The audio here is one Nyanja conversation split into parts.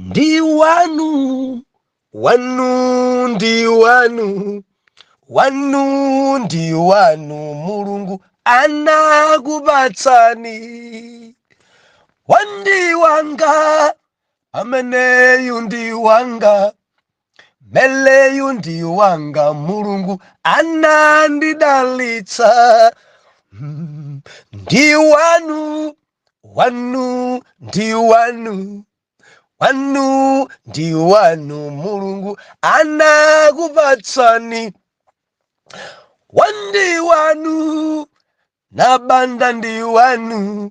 ndi wanu, wanu ndi wanu, wanu ndi wanu, Mulungu anakupatsani. Wandi wanga, ameneyu ndi wanga, meleyu ndi wanga, Mulungu anandidalitsa. Ndi wanu, wanu ndi wanu, wanu ndi wanu, Mulungu anakupatsani. Wandi wanu, na banda ndi wanu,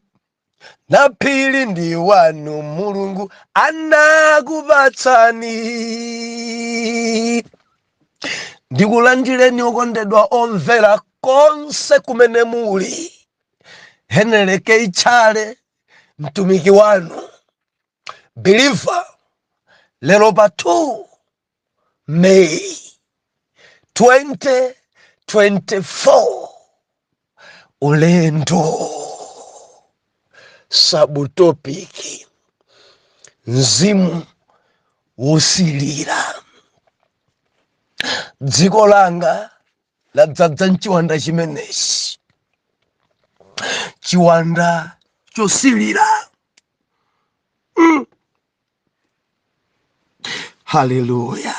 na phiri ndi wanu, Mulungu anakupatsani. Ndikulandireni okondedwa omvera konse kumene muli. Heneleke Ichale, mtumiki wanu, believer, lero pa 2 May 2024, ulendo subtopic, mzimu wosilira. Dziko langa ladzaza nchiwanda chimenechi, chiwanda chosilira. Haleluya.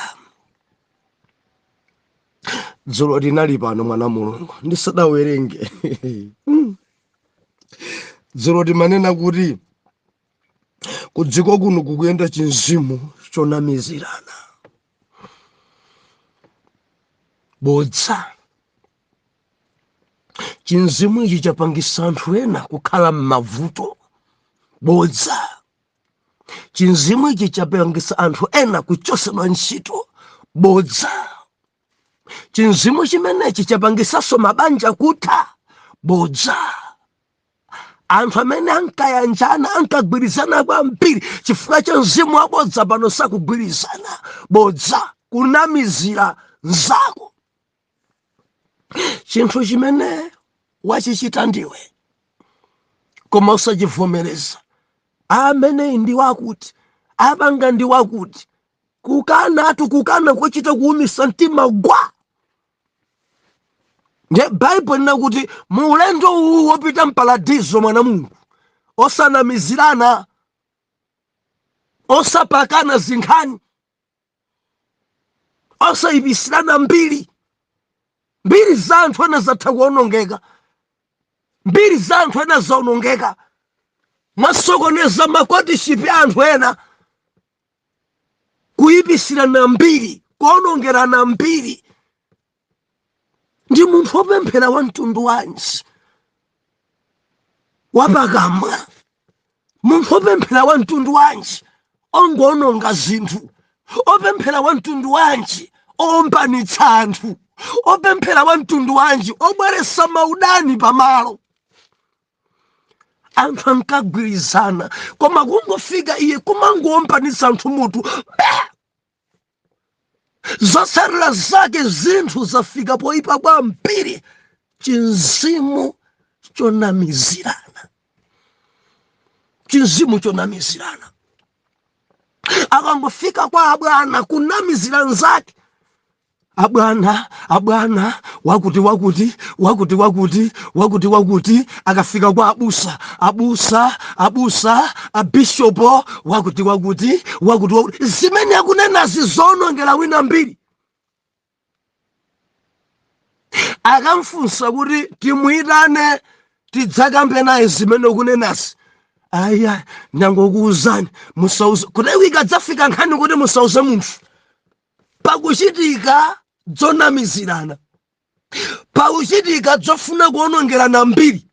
Dzulo linali pano mwana Mulungu ndisadawerenge. Dzulo timanena kuti kudziko kuno kukuyenda chinzimu chonamizirana. Bodza. Chinzimu ichi chapangisa anthu ena kukhala m'mavuto. Bodza. Chinzimu ichi chapangisa anthu ena kuchosedwa ntchito. Bodza. Chinzimu chimenechi chapangisaso mabanja kutha. Bodza. Anthu amene ankayanjana ankagwirizana kwambiri chifukwa cha mzimu wabodza pano sakugwirizana. Bodza. Kunamizira nzako. Chinthu chimene wachichita ndiwe koma usachivomereza. Amene ndi wakuti, abanga ndi wakuti, kukana kuchita kuumisa mtima gwa. Nde Bible lina kuti mulendo uwu wopita mpaladizo mwana Mulungu osanamizirana, osapakana zinkhani, osayibisirana mbiri. Mbiri za anthu ena zatha kuonongeka. Mbiri za anthu ena zaonongeka. Mwasokoneza makotiship ya anthu ena. Kuyibisirana mbiri, kuonongerana mbiri. Ndi munthu wopemphera wa mtundu wanji? Wapakamwa. Munthu wopemphera wa mtundu wanji? Ongoononga zinthu. Opemphera wa mtundu wanji? Ombanitsa anthu. Opemphera wa mtundu wanji? Obweresa maudani pamalo. Anthu ankagwirizana koma kungofika iye kumangombanitsa anthu mutu. Zosalira zake zinthu zafika poyipa kwambiri. Chinzimu chonamizirana. Chinzimu chonamizirana. Akangofika kwa abwana kunamizira nzake. Abwana wakuti akafika kwa abusa abishopo wakuti zimene akunena zizoonongera wina mbiri. Akamfunsa kuti timuyitane tidzakambe naye zimene ukunenazi. Aya nyangokuuzani musauze kuti ikadzafika nkhani kuti musauze munthu. Pakuchitika dzonamizirana, pakuchitika dzofuna kuonongerana mbiri,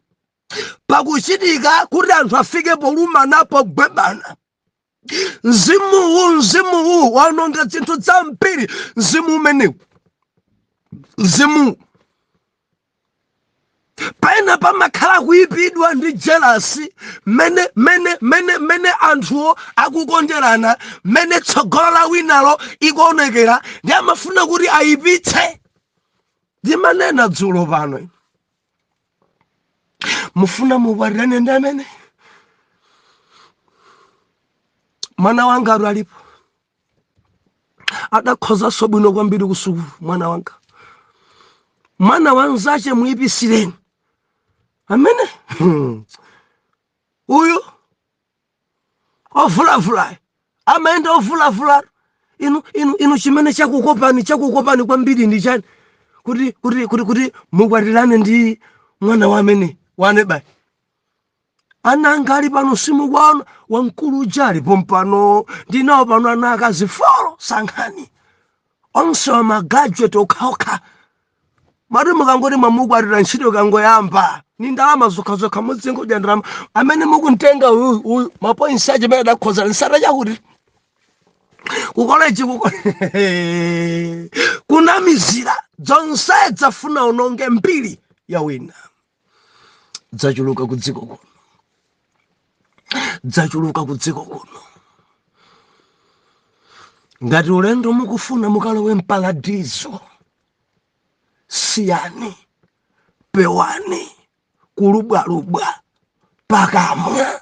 pakuchitika kuti anthu afike polumana pogwebana. Mzimu waononga zinthu za mbiri. Mzimu umenewu, mzimu paena pamakhala kuyipidwa ndi jealousy. Mene anthuwo akukonderana, mene tsogolo la winalo ikuonekera ndi amafuna kuti ayipitse. Ndimanena dzulo pano, mufuna mukwatane ndi amene mwana wanga alipo adakhoza sobwino kwambiri kusukulu mwana wanga mwana wanzache muipisireni amene uyu ovulavula amaenda ovulavula inu chimene chakukopani kwambiri ndi chani kuti mukwatirane ndi mwana wamene wane bai ananga ali pano simukwaona wamkulu uja alipo mpano ndinawo pano ana akazi 4 sankhani onse wamagraduate okhaokha mari mukangoti mwamukwatira ntchito kangoyamba ni ndalama zokhazokha mudzingodya ndalama amene mukuntenga uyu mapoinsi ache pene adakhoza nsata chakuti kukoleji kuna mizira zonse dzafuna unonge mbiri ya wina dzachuluka kudziko kuno dzachuluka kudziko kuno ngati ulendo mukufuna mukalowe mpaladizo siyani pewani kulubwalubwa pakamwa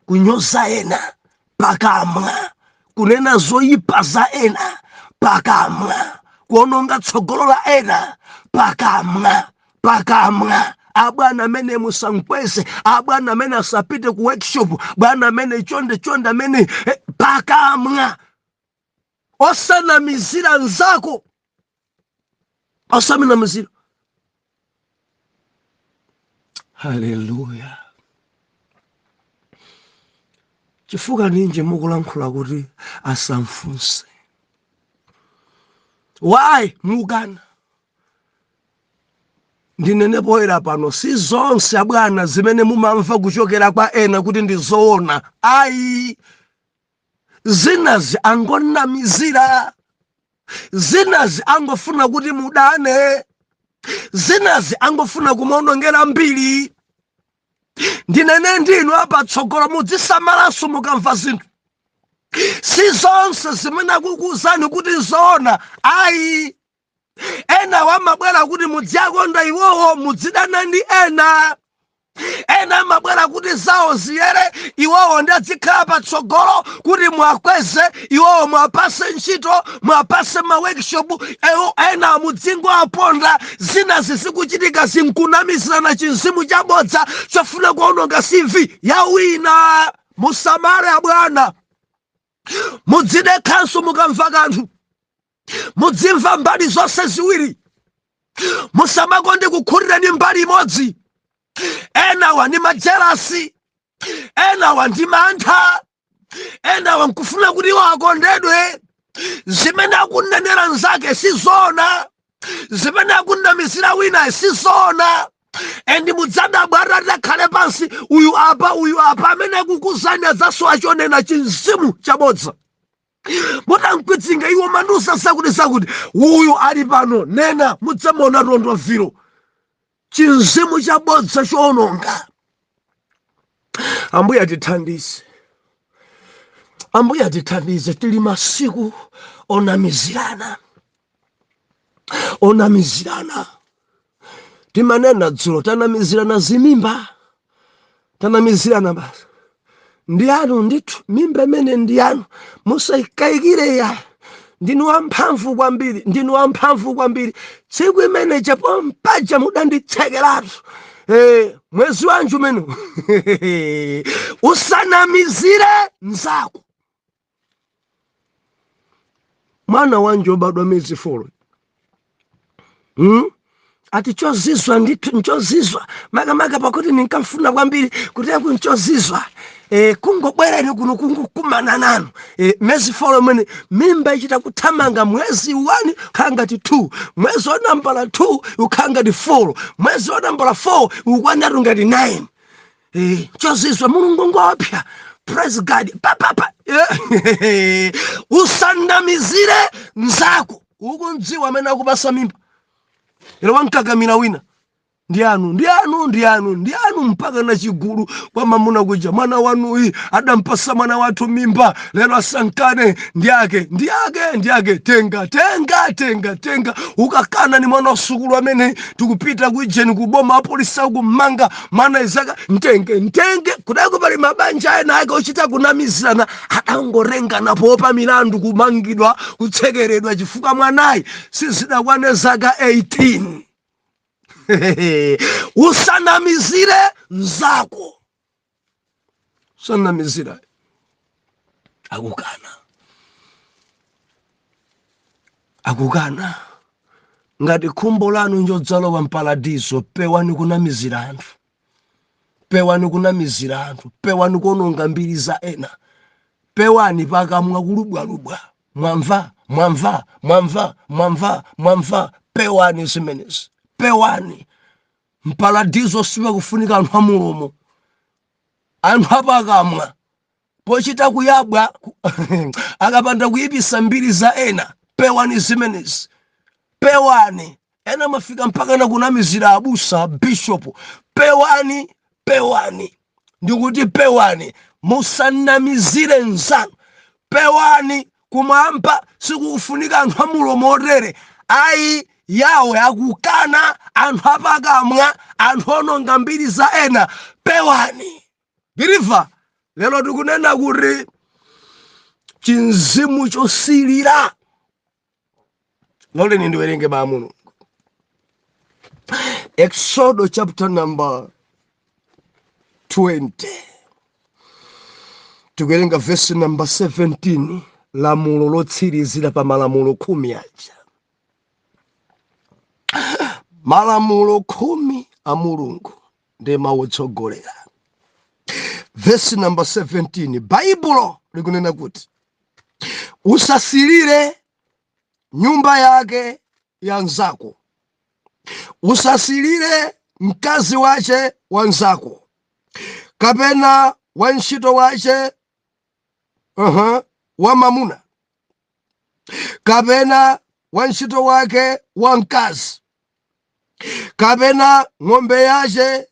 kunyoza ena pakamwa kunena zoyipa za ena pakamwa kuononga tsogolo la ena pakamwa abwana amene musankwese abwana amene asapite ku workshop bwana amene chonde amene pakamwa osanamizira nzako osanamizira. Haleluya. Chifukwa ninje mukulankhula kuti asamfunse why mukana ndinene poyera pano si zonse abwana zimene mumamva kuchokera kwa ena kuti ndizoona ayi zinazi angonamizira zinazi angofuna kuti mudane zinazi angofuna kumaonongera mbiri ndinene ndinu apa tsogolo mudzisamalanso mukamva zinthu si zonse zimene akukuuzani kuti zoona ayi ena wamabwera kuti mudziakonda iwowo mudzidana ndi ena amabwera kuti zawo ziyere iwowo ndadzikhala patsogolo kuti mwakweze iwowo mwapase ntchito mwapase ma workshop ena mudzingo aponda zina zisikuchitika zinkunamizirana chinzimu chabodza chofuna kuononga CV ya wina. Musamale abwana mudzidekhanso mukamva kanthu mudzimva mbali zonse ziwiri musamakonde kukhulira ndi mbali imodzi. Enawa ndi majelasi enawa ndi mantha enawa nkufuna kuti iwo akondedwe zimene akunenera nzake sizona zimene akunamizira wina sizona endi mudzadabwa atakhale pansi uyu apa amene akukuzani adzasowa chonena chinzimu chabodza mutankwitsinga iwo mandusa sakuti uyu ali pano nena mudzamona tondoviro chinzimu chabodza choononga. Ambuye atithandize tili masiku onamizirana timanena dzulo tanamizirana zimimba tanamizirana basi ndi anu ndithu mimba imene ndi anu musayikayikire ya ndinu wamphamvu kwambiri tsiku imene chapo mpaja mudanditsekeratu mwezi wanju umene usanamizire nzako. Mwana wanje obadwa mezi 4 ati chozizwa ndithu nchozizwa makamaka pakuti ninkamfuna kwambiri kuti aku nchozizwa kungobwereni kuno kungokumana nanu mezi 4 mwene mimba ichita kuthamanga mwezi 1 khangati 2 mwezi wa nambala 2 ukhangati 4 mwezi wa nambala 4 ukwanatu ngati 9 chozizwa mulungu ngopya. Praise God. Papa usanamizire nzako ukundziwa amene akupasa mimba ilo wankagamira wina ndianu mpaka na chigulu kwa mamuna kuja mwana wanuyi adampasa mwana wathu mimba lero asankane ndiyake tenga ukakana ni mwana wasukulu amene tikupita kuijeni kuboma apolisa kumanga mwana izaka ntenge kudako pali mabanja ena ake ochita kunamizana adangorengana popa milandu kumangidwa kutsekeredwa chifukwa mwanayi sizidakwane zaka 18. Usanamizire mzako, usanamizire akukana ngati khumbo lanu njodzalo wa mparadiso pewani kunamizira anthu, pewani kuononga mbiri za ena, pewani pakamwa kulubwalubwa mwamva pewani zimenezi, pewani mparadiso siwa kufunika anthu amulomo, anthu apakamwa pochita kuyabwa akapanda kuyipisa mbiri za ena. Pewani zimenezi, pewani ena mafika mpaka na kunamizira abusa bishop. Pewani ndikuti pewani musanamizire nzanu, pewani kumwamba sikufunika anthu amulomo otere ayi yawe akukana anthu apakamwa, anthu ononga mbiri za ena. Pewani biriva lero tikunena kuti chinzimu chosilira. Loleni ndiwerenge Mulungu Exodo chapter number 20 tikuwerenga verse number 17, lamulo lotsirizira pa malamulo 10 aja. Malamulo 10 a Mulungu ndi mautsogolera. Verse number 17, Baibulo likunena kuti usasilire nyumba yake ya nzako, usasilire mkazi wache wanzako, kapena wantchito wache wa mamuna, kapena wantchito wake wa mkazi, kapena ng'ombe yache,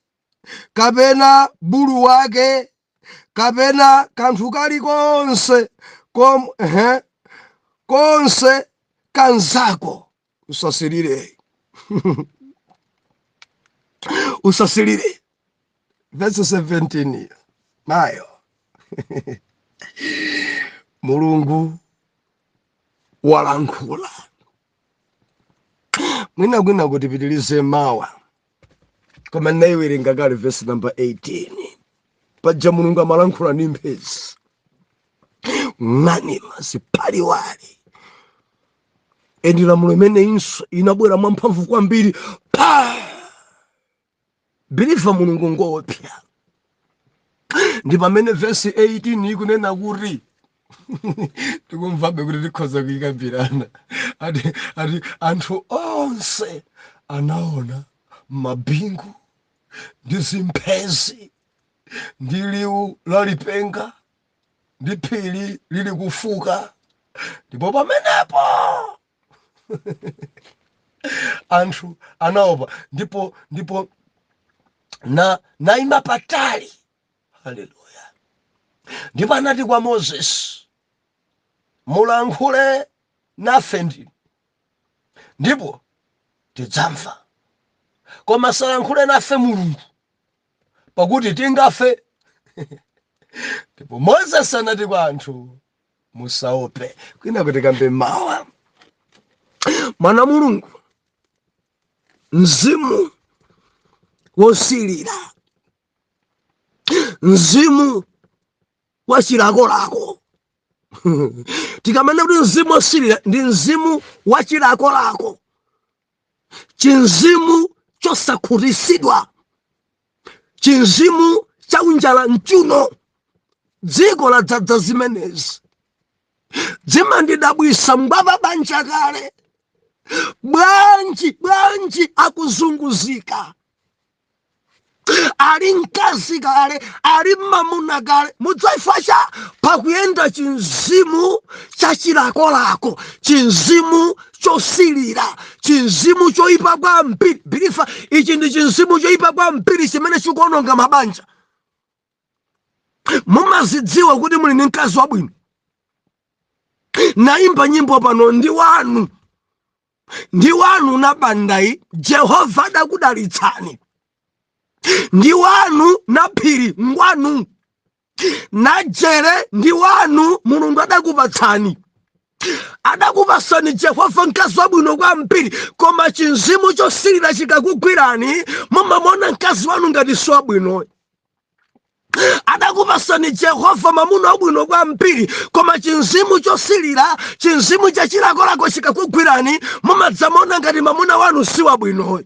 kapena bulu wake, kapena kanthu kalikonse konse kanzako usasilire. Usasilire. Verse 17 nayo Mulungu walankhula. Mwina kuti pitilize mawa koma naiwerenga kale verse number 18. Paja Mulungu amalankhula ndi mphezi, ng'anima zipaliwali, eni lamulo imene inabwera mwamphamvu kwambiri. Believe Mulungu ngopya. Ndi pamene verse 18 ikunena kuti tikumvabe kuti tikhoza kuyikambirana ati anthu onse anaona mabingu ndi zimphezi ndi liwu lalipenga ndi phiri lili kufuka, ndipo pamenepo anthu anaopa ndipo naima patali. Haleluya. Ndipo anati kwa Moses, mulankhule nafe ndipo tidzamva, koma salankhule nafe Mulungu pakuti tingafe. Ndipo Moses anati kwa anthu, musaope. Kwina kuti kambe mawa mwana Mulungu mzimu wosilira, mzimu wa chilakolako. Tikamana kuti mzimu wosilira ndi mzimu wa chilakolako, chinzimu chosakhutisidwa, chinzimu cha unjala mchuno. Dziko la dzadza zimenezi. Dzimandidabwisa mbava banja kale, bwanji akuzunguzika. ali mkazi kale, ali mamuna kale, mudzaifacha pakuyenda chinzimu chachilakolako, chinzimu chosilira, chinzimu choipa kwambiri. Bilifa, ichi ndi chinzimu choipa kwambiri chimene chikuononga mabanja. Mumazidziwa kuti muli ndi mkazi wabwino. Naimba nyimbo pano, ndi wanu na bandai, Jehova adakudalitsani. Ndi wanu na phiri ngwanu, na jere ndi wanu, Mulungu adakupatsani. Adakupasani Jehova mkazi wabwino kwambiri, koma chinzimu chosilira chikakugwirani, mumamona mkazi wanu ngati si wabwino. Adakupasani Jehova mamuna wabwino kwambiri, koma chinzimu chosilira, chinzimu chachilakolako chikakugwirani, mumadzamona ngati mamuna wanu si wabwino.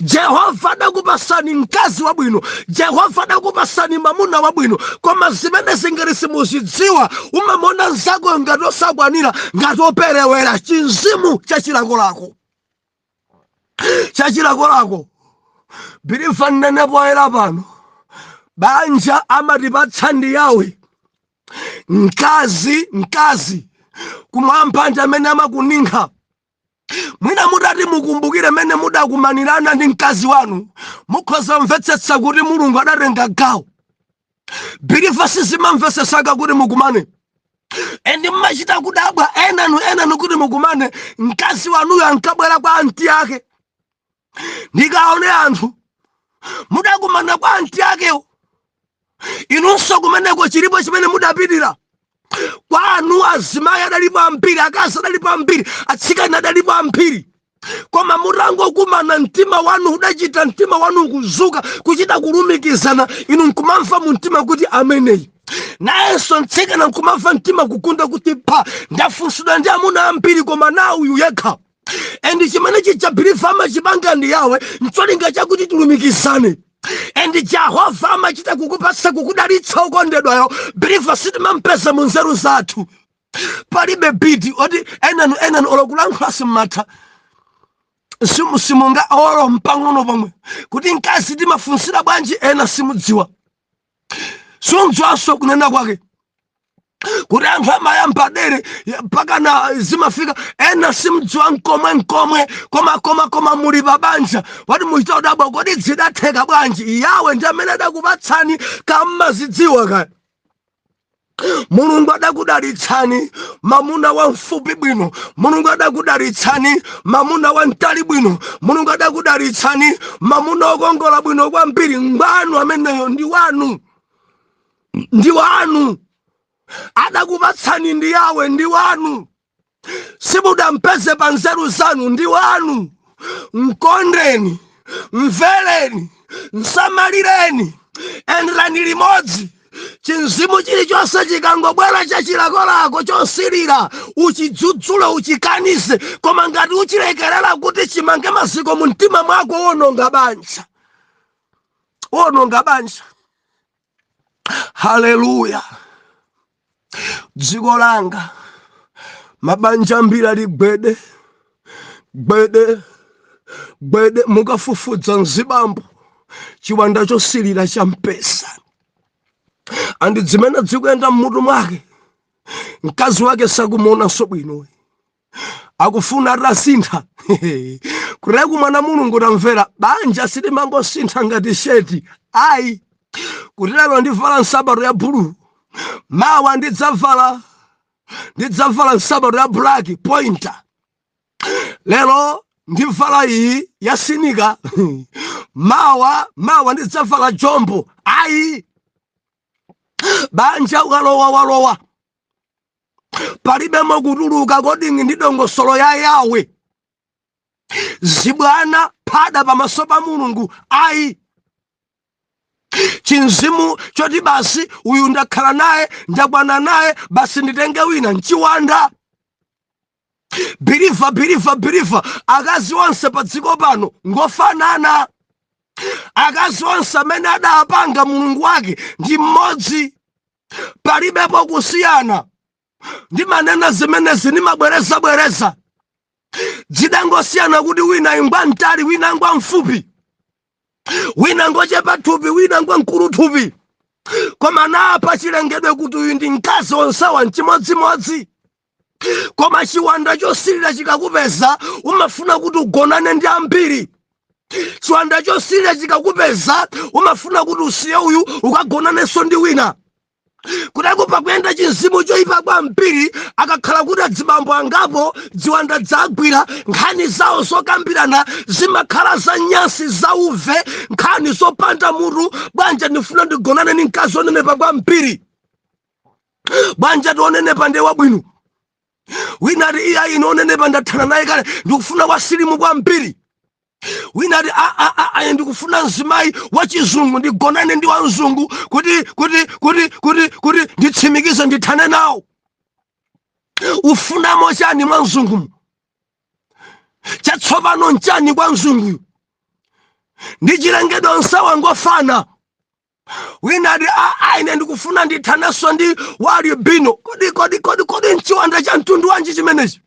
Jehova adakupasani mkazi wabwino, Jehova adakupasani mamuna wabwino, koma zimene zingati simuzidziwa, umamona nzako ngati osakwanira, ngati operewera. Chinzimu chachilakolako, chachilakolako. Bilifa nnene poyera pano, banja amatipatsa ndi Yawe. Mkazi kumwampanja amene amakuninga. Mwina mudati mukumbukire mene mudakumanirana ndi mkazi wanu, mukhoza mvetsetsa kuti Mulungu adatenga gawo. Bilifa sizimamvetsetsaka kuti mukumane. Endi mmachita kudabwa enanu kuti mukumane, mkazi wanuyo ankabwera kwa anti yake. Ndikaone anthu mudakumana kwa anti yakeyo, inunso kumeneko chilipo chimene mudapitira. Kwanu azimayi adalipo ambiri, akazi adalipo ambiri, atsikana adalipo ambiri, koma mutangokumana mtima wanu udachita, mtima wanu kuzuka kuchita kulumikizana, inu nkumamva mu mtima kuti ameneyi. Nayenso mtsikana nkumamva mtima kukunda kuti pa ndafunsidwa ndi amuna ambiri, koma na uyu yekha. Endi chimene chicha Bilifa amachipanga ndi Yawe, ncholinga chakuti tulumikizane. Endi Jehova amachita kukupatsa kukudalitsa okondedwayo. Bilifa sitimampeza mu nzeru zathu. Palibe biti oti enanu olokulankhula simmatha. Simunga olo mpang'ono pomwe kuti mkazi timafunsira bwanji ena simudziwa. Sundziwanso kunena kwake kuti anthu amayamba dere mpaka zimafika ena simudziwa nkomwe, koma muli pabanja. Wati muchita udabwa kodi zidatheka bwanji? Yawe ndi amene adakupatsani, kammazidziwa kaya. Mulungu adakudalitsani mamuna wa mfupi bwino, Mulungu adakudalitsani mamuna wa mtali bwino, Mulungu adakudalitsani mamuna okongola bwino kwambiri. Ngwanu ameneyo ndi wanu. Adakupatsani ndi Yawe, ndi wanu. Simudampeze pa nzeru zanu, ndi wanu. Mkondeni, mvereni, msamalireni, enderani limodzi. Chinzimu chilichonse chikangobwera chachilakolako chosilira, uchidzudzule, uchikanise, koma ngati uchilekerera kuti chimange maziko mu mtima mwako, wononga banja. Haleluya. Dziko langa mabanja ambiri ali gwede, mukafufudza mzibambo chiwanda chosilira cha mpesa. Andi zimene zikuyenda mmutu mwake, mkazi wake sakumuonanso bwino, akufuna atasintha. Kureku mwana Mulungu tamvera, banja silimangosintha ngati sheti. Ayi, kuti lero ndivala nsabato ya bulu, mawa ndidzavala nsabato ya black pointer. Lero ndivala iyi ya sinika, mawa ndidzavala jombo. Ayi, banja walowa palibe mokutuluka kodingi ndi dongosolo ya Yawe. Zibwana pada pamaso pa Mulungu. Ayi, chinzimu choti basi uyu ndakhala naye, ndakwana naye, basi nditenge wina nchiwanda. Bilifa, akazi onse pa dziko pano ngofanana. Akazi onse amene adapanga Mulungu wake ndi mmodzi, palibepo kusiyana. Ndi manena zimenezi ndimabwereza zidangosiyana kuti wina ingwa mtali, wina ingwa mfupi. wina ngochepa thupi wina nkulu thupi, koma napa chilengedwe kuti uyu ndi mkazi onsewa mchimodzimodzi. Koma chiwanda chosilira chikakupeza umafuna kuti ugonane ndi ambiri. Chiwanda chosilira chikakupeza umafuna kuti usiye uyu ukagonanenso ndi wina. Kutako pakuyenda chinzimu choyipa kwa ambiri, akakhala kuti adzibambo angapo ziwanda dzagwira, nkhani zawo zokambirana zimakhala za nyansi zauve, nkhani zopanda mutu. Bwanja ndifuna ndigonane ni mkazi onenepa kwa ambiri, bwanja tionenepa ndi wabwino. Wina ati iya ino onenepa ndathana naye kale ndikufuna wasilimu kwa ambiri. Wina ati ndikufuna mzimayi wachizungu ndigonane ndi wanzungu kuti nditsimikize ndithane nawo. Ufunamo chani mwa mzungu? Chatsopano nchani kwa mzungu? Ndi chilengedwe onsewa ngofana. Wina ati ine ndikufuna ndithaneso ndi walibino. Kodi nchiwanda cha mtundu wanji chimenechi?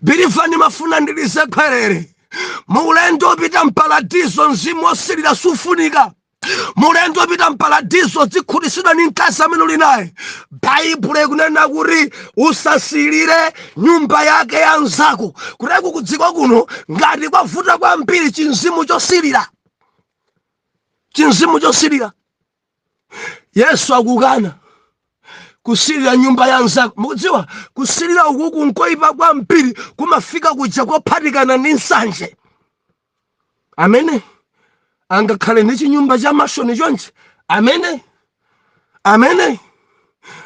Bilifani mafuna ndilise kwerere. Mulendo opita mpaladizo mzimu wosilira sufunika. Mulendo opita mpaladizo zikhulisidwa ni mkazi amene uli naye. Baibulo ikunena kuti usasilire nyumba yake ya nzako. Kuteko kudziko kuno ngati kwavuta kwambiri chinzimu chosilira. Chinzimu chosilira. Yesu akukana kusilira nyumba ya nzako. Mukudziwa kusilira ukuku nkoyipa kwambiri kumafika kuja kophatikana ni nsanje. Amene angakhale ndi chinyumba cha mashoni chonje.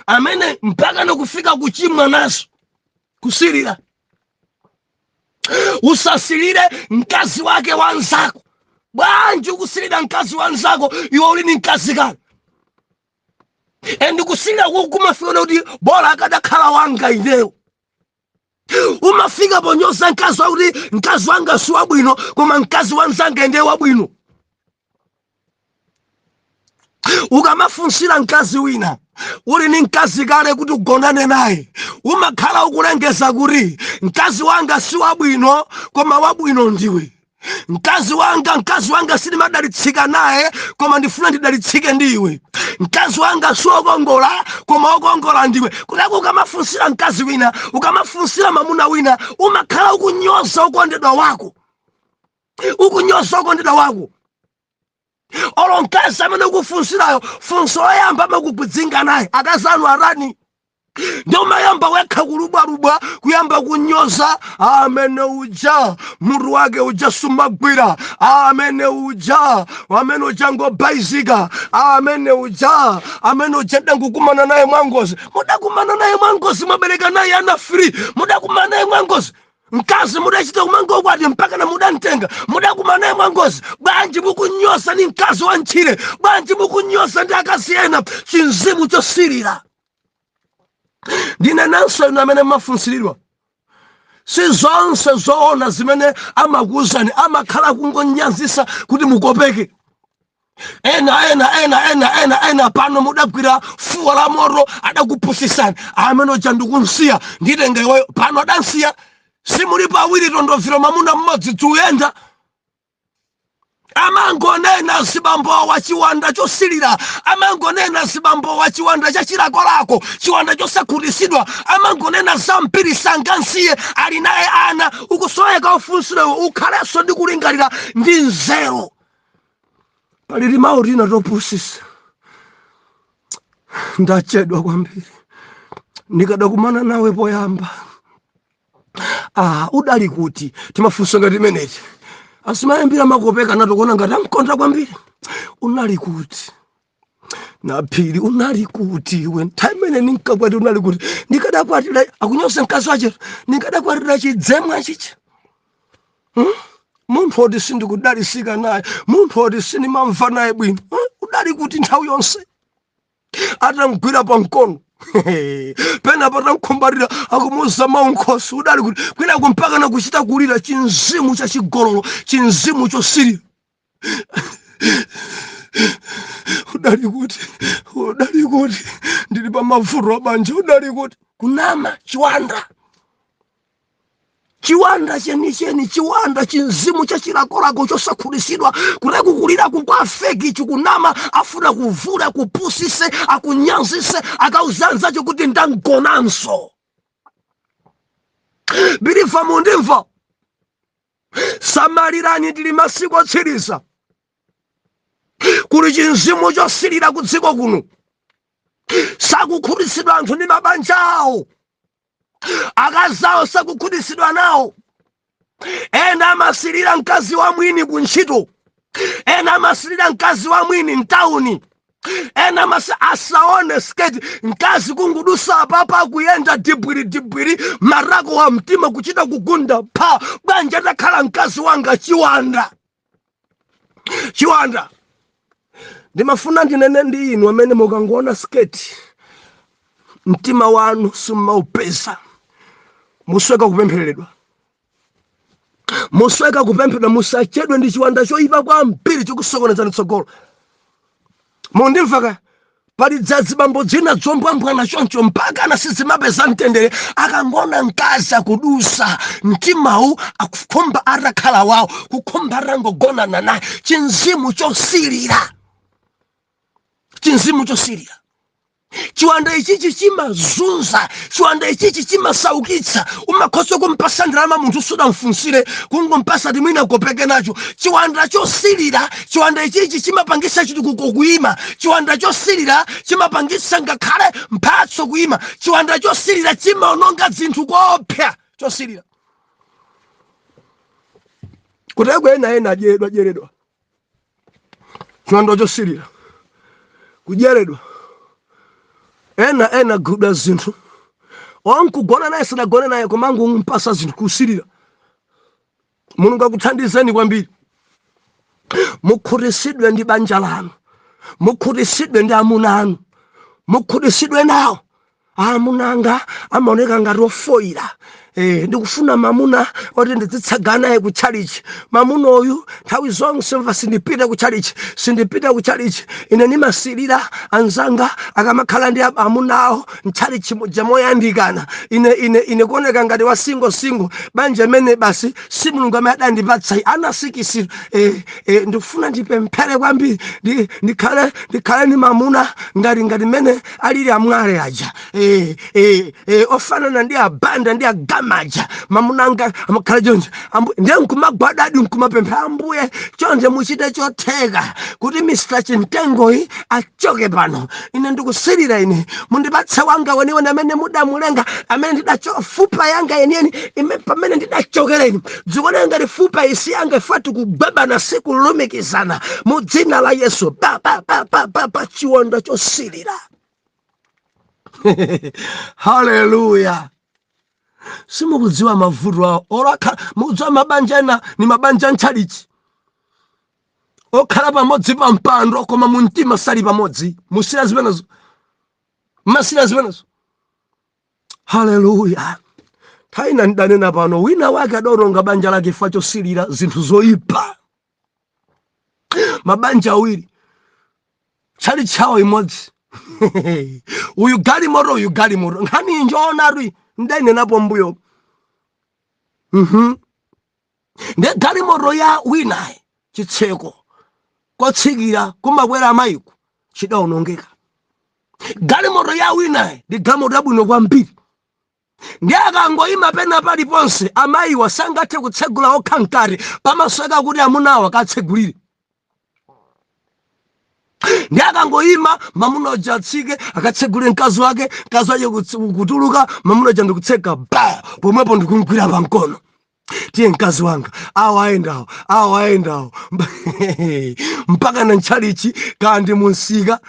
Amene mpaka nokufika kuchimwa naso kusilira. Usasilire mkazi wake wa nzako. Bwanji ukusilira mkazi wa nzako iwe uli ni mkazi kale. Endi kusilira kumafika kuti bora akadakhala wanga ineyo. Umafika ponyosa mkazi wakuti mkazi wanga si wabwino koma mkazi wanzanga ndiye wabwino. Ukamafunsira mkazi wina uli ni mkazi kale kuti ugonane naye, umakhala ukulengeza kuti mkazi wanga si wabwino koma wabwino ndiwe. Mkazi wanga sinimadalitsika naye koma ndifuna ndidalitsike ndiwe. Mkazi wanga siokongola koma okongola ndiwe. Kutako ukamafunsira mkazi wina, ukamafunsira mamuna wina, umakhala ukunyoza ukondedwa wako. Ukunyoza ukondedwa wako. Olo mkazi amene ukufunsirayo funso loyamba amakugwidzinga naye akazanu arani. Ndio mayamba wekha kulubwa kuyamba kunyoza amene uja mutu wake uja sumagwira, amene uja ngobaizika, amene uja ndangukumana naye mwangozi. Mudakumana naye mwangozi mwabereka naye ana free. Mudakumana naye mwangozi mkazi mudachita kumango kwati mpaka na mudantenga. Mudakumana naye mwangozi. Bwanji mukunyosa ni mkazi wa nchire. Bwanji mukunyosa ndi akazi ena. Chinzimu chosilira. Ndine nanso inu amene mafunsiridwa. Si zonse zoona zimene amakuuzani amakhala kungonyanzisa kuti mukopeke. Ena pano mudagwira fuwa la moto adakupusisani. Amene uja ndikunsiya nditenga iweyo pano adansiya. Simulipo awiri tondovira mamuna mmodzi tuyenda. Amangonena sibambo wa chiwanda chosilira. Amangonena sibambo wa chiwanda cha chilakolako, chiwanda chosakhutisidwa. Amangonena zampiri sangansiye ali naye ana. Ukusoeka ufunsire ukhaleso ndi kulingalira ndi nzeru. Palili mauri na topusisa. Ndachedwa kwambiri. Nikadakumana nawe poyamba. Udali kuti timafunso ngati menechi. Asimayambira makopeka natokona ngati amkonda kwambiri. Unali kuti naphiri unali kuti iwe nthaimene ninkakwati unali kuti ndikadakwatira akunyose mkazi wache ndikadakwatira chidzemwa chicha. Munthu oti sindikudalisika naye, munthu oti sinimamva naye bwino. Udali kuti nthawi yonse atamgwira pa mkono. Pena patamkhumbarira akumuza maunkosi. Udali kuti kwina kumpaka na kuchita kulira chinzimu cha chigololo, chinzimu chosilira. Udali kuti ndili pa mavuto abanja. Udali kuti kunama chiwanda. chiwanda chenicheni, chiwanda chinzimu chachilakolako chosakhulisidwa kulekukulira kukwa feki chikunama afuna kuvula kupusise akunyanzise akauzanzacho kuti ndangonanso. Bilifa mundimva, samalirani tili masiku otsiriza. Kuli chinzimu chosilira ku dziko kuno, sakukhulisidwa anthu ndi mabanja awo, akazawo sakukhulisidwa nawo. Ena amasilira mkazi wa mwini kuntchito, ena amasilira mkazi wa mwini mtauni, ena asaone sketi mkazi kungudusa apapa kuyenda dibwiri marako wa mtima kuchita kugunda pa banja takhala mkazi wanga chiwanda. Chiwanda ndimafuna ndinene ndi inu amene mukangoona sketi mtima wanu simumaupeza, musweka kupempheredwa. Musweka kupempheredwa, musachedwe ndi chiwanda choyipa kwambiri chikusokonezani tsogolo. Mundimvaka pali dzadzi bambo dzina dzombwambwana choncho mpaka anasizimapeza mtendere akangona mkazi akudusa mtimawu akukhomba atakhala wawo, kukhomba atangogonana naye. Chinzimu chosilira, chinzimu chosilira. Chiwanda ichichi chimazunza, chiwanda ichichi chimasaukitsa. Umakhosa kumpasa ndalama munthu sudamfunsire kungompasa timwina kopeke nacho. Chiwanda chosilira, chiwanda ichichi chimapangisa chitukuko kukuyima. Chiwanda chosilira chimapangisa ngakhale mphatso kuyima. Chiwanda chosilira chimaononga zinthu kopya. Chosilira kutekwe ena ajeredwa. Chiwanda chosilira kujeredwa. Ena guda zinthu onkugona naye sadagone naye komangu mpasa zinthu kusilira. Mulungu akuthandizeni kwambiri. Mukhutisidwe ndi banja lanu, mukhutisidwe ndi amuna anu, mukhutisidwe nawo. Amunanga amaoneka ngati ofoira. Ndikufuna mamuna oti ndizitsagana naye ku chalichi. Mamuna uyu nthawi zonse mva sindipita ku chalichi, sindipita ku chalichi. Ine nimasilira anzanga akamakhala ndi amuna awo mchalichi moja moyandikana. Ine kuoneka ngati wa single banja mene basi si Mulungu amene adandipatsa anasikisira. Ndikufuna ndipemphere kwambiri ndikhale ni mamuna ngati mene alili amwale aja. Ofanana ndi abanda ndi agamaja. Mamunanga amakhala chonje ndiye nkumagwadadi nkumapempha Ambuye chonje muchite chotheka kuti Mr. Chintengoyi achoke pano. Ine ndikusilira, ine mundipatse wanga weniweni amene mudamulenga, amene ndidachofupa yanga yeniyeni pamene ndidachokera ine. Dzikone ngati fupa isi yanga ifati kubebana sikulumikizana mu dzina la Yesu. Chiwanda chosilira. Hallelujah. Simukudziwa mavuto awo oraka mukudziwa mabanja ena ni mabanja ntchalichi okhala pamodzi pa mpando koma mu mtima sali pamodzi. Musira zimenezo, masira zimenezo. Hallelujah. Taina ndanena pano wina wake adoronga banja lake fa chosilira zinthu zoyipa. Mabanja awiri chali chawo imodzi. Uyu galimoto nkhani njona rwi ndene napo mbuyo. Nde galimoto ya winayi chitseko kotsikira kumakwera amayiku chidaonongeka. Galimoto ya winayi ndi galimoto yabwino kwambiri. Ndi akangoyima pena paliponse amayiwa sangathe kutsegula okha mkati pamasweka kuti amunawo akatsegulire. Ndi akangoyima mamuna uja atsike akatsegule mkazi wake kutuluka mamuna uja ndikutseka pomwepo ndikumgwira pamkono. Tiye mkazi wanga awaendawo mpaka na ntchalichi kandi munsika.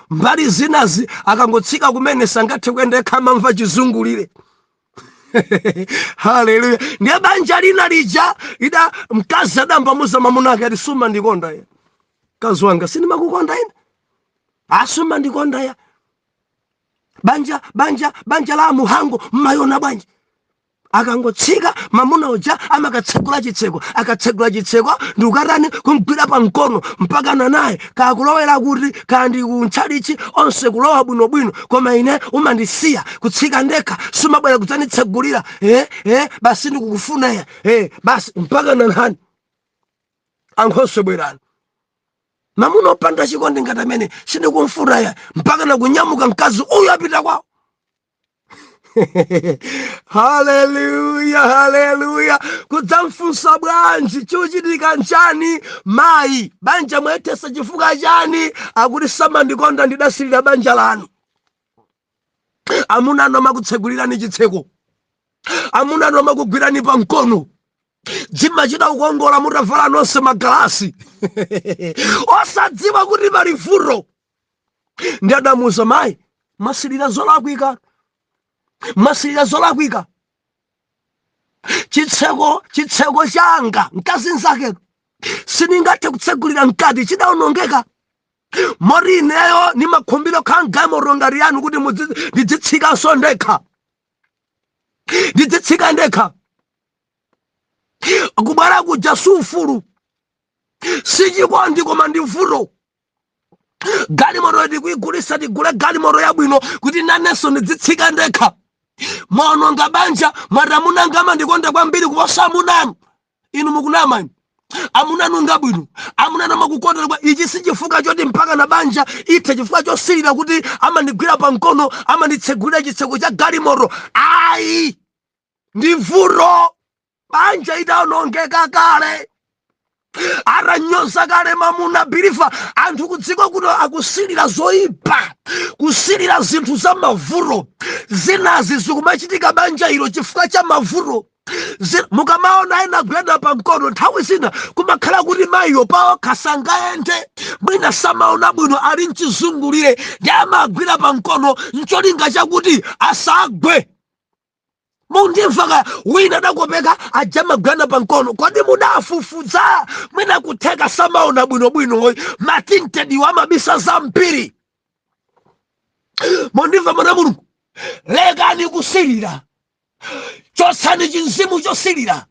Mbali zinazi akangotsika kumene sangathe kuyenda kama mva chizungulire. Hallelujah. Ndiye banja lina lija ida mkazi adambamuza mamuna ake ati suma ndikonda ya mkazi wanga sindimakukonda ine, asuma ndikonda ya. Banja la muhango mmayona bwanji. akangotsika mamuna uja amakatsekula chitseko, akatsegula chitseko ndi ukarani kumgwira pa mkono mpaka naye kakulowera kuti kandi kuntchalichi onse kulowa bwinobwino, koma ine umandisiya kutsika ndekha, sumabwera kudzanditsegulira basi ndikukufuna ya basi mpaka nanani ankhonso bwerani. Mamuna opanda chikondi ngati amene sindikumfuna ya mpaka nakunyamuka mkazi uyu apita kwawo. Haleluya, haleluya. Kudzamfunsa bwanji chuchitika nchani mayi, banja mwetesa chifukwa chani? Akuti samandikonda ndidasilira banja lanu. Amuna ano amakutsegulirani chitseko, amuna ano amakugwirani pa mkono, dzimachita kukongola mutavala nonse magalasi osadziwa kuti pali vuto. Ndi adamuza mayi, masilira zolakwika, masilira zolakwika. Chitseko changa mkazi nzake siningathe kutsegulira mkati, chidawonongeka. Mori ineyo ni makhumbiro khangamoro ngati yanu kuti ndidzitsikanso ndekha, ndidzitsika ndekha. Kubwera kuja sufulu sichikondi koma ndi vuto. Galimoto ndikuigulisa, ndigule galimoto yabwino kuti nanenso ndidzitsika ndekha. Mwaononga banja, mwatamuna ngama ndikonda kwambiri kuposa amunanu. Inu mukunama inu, amunanu ngabwino, amunanu amakukonda kwa ichi sichifukwa choti mpaka na banja ithe chifukwa chosilira kuti amandigwira pa mkono, amanditsegulira chitseko cha galimoto. Ayi, ndi vuto. Banja idawonongeka kale, aranyoza kale mamuna bilifa. Anthu kudziko kuno akusilira zoyipa, kusilira zinthu za mavuto. Zinazi zikumachitika banja ilo chifukwa cha mavuto. Mukamaona ena gwenda pa mkono, nthawi zina kumakhala kuti mayiyo pawo kasangaende, mwina samaona bwino ali mchizungulire, ndi amagwira pa mkono ncholinga chakuti asagwe. Mundimvaka wina dakopeka ajama gwenda pa mkono, kodi mudafufuza mwina kutheka samaona bwinobwino matintedi wa mabisa za mpiri. Mundimva mwana Mulungu, lekani kusilira, chotsani chinzimu chosilira,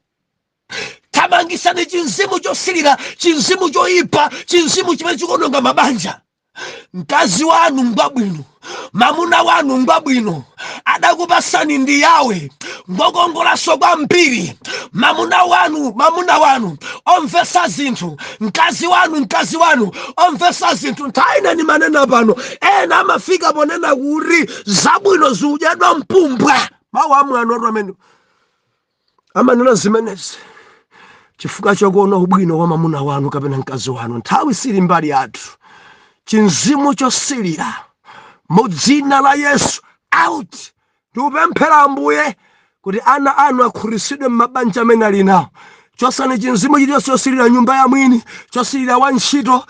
thamangisani chinzimu chosilira, chinzimu choyipa, chinzimu chimene chikuononga mabanja. Mkazi wanu ngwabwino, mamuna wanu ngwabwino, adakupasani ndi yawe ngokongolanso kwambiri. Mamuna wanu omvesa zinthu, mkazi wanu omvesa zinthu. Nthawi ni manena pano ena amafika ponena kuti zabwino ziudyedwa mpumbwa. Mawu amwano amene amanena zimenezi chifukwa chokuona ubwino wa mamuna wanu kapena mkazi wanu. Nthawi sili mbali yathu. Chinzimu chosilira mu dzina la Yesu out. Ndikupemphera Ambuye kuti ana anu akhurisidwe m'mabanja amene ali nawo. Chosani chinzimu chiliyonse chosilira nyumba ya mwini, chosilira wantchito,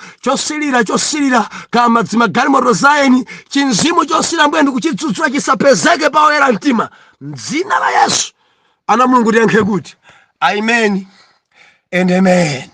chosilira kama dzimagalimoto zaeni. Chinzimu chosilira Ambuye ndikuchidzudzula chisapezeke pa oyera mtima m'dzina la Yesu. Ana Mulungu tiyankhe kuti amen and amen.